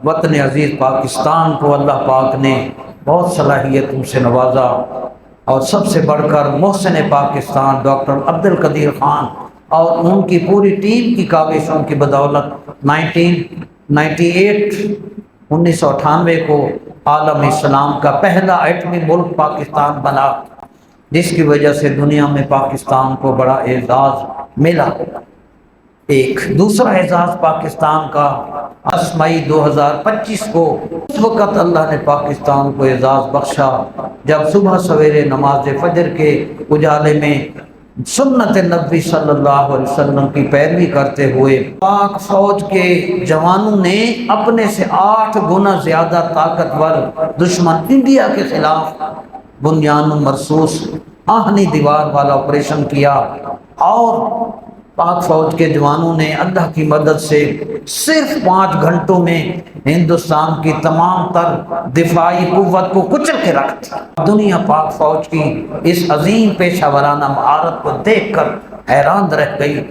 وطن عزیز پاکستان کو اللہ پاک نے بہت صلاحیتوں سے نوازا، اور سب سے بڑھ کر محسن پاکستان ڈاکٹر عبد القدیر خان اور ان کی پوری ٹیم کی کاوشوں کی بدولت 1998 کو عالم اسلام کا پہلا ایٹمی ملک پاکستان بنا، جس کی وجہ سے دنیا میں پاکستان کو بڑا اعزاز ملا۔ ایک دوسرا اعزاز پاکستان کا 10 مئی 2025 کو اس وقت اللہ نے پاکستان کو اعزاز بخشا جب صبح سویرے نماز فجر کے اجالے میں سنت نبی صلی اللہ علیہ وسلم کی پیروی کرتے ہوئے پاک فوج کے جوانوں نے اپنے سے 8 گنا زیادہ طاقتور دشمن انڈیا کے خلاف بنیان مرصوص آہنی دیوار والا آپریشن کیا، اور پاک فوج کے جوانوں نے اللہ کی مدد سے صرف 5 گھنٹوں میں ہندوستان کی تمام تر دفاعی قوت کو کچل کے رکھ دیا۔ دنیا پاک فوج کی اس عظیم پیشہ ورانہ مہارت کو دیکھ کر حیران رہ گئی۔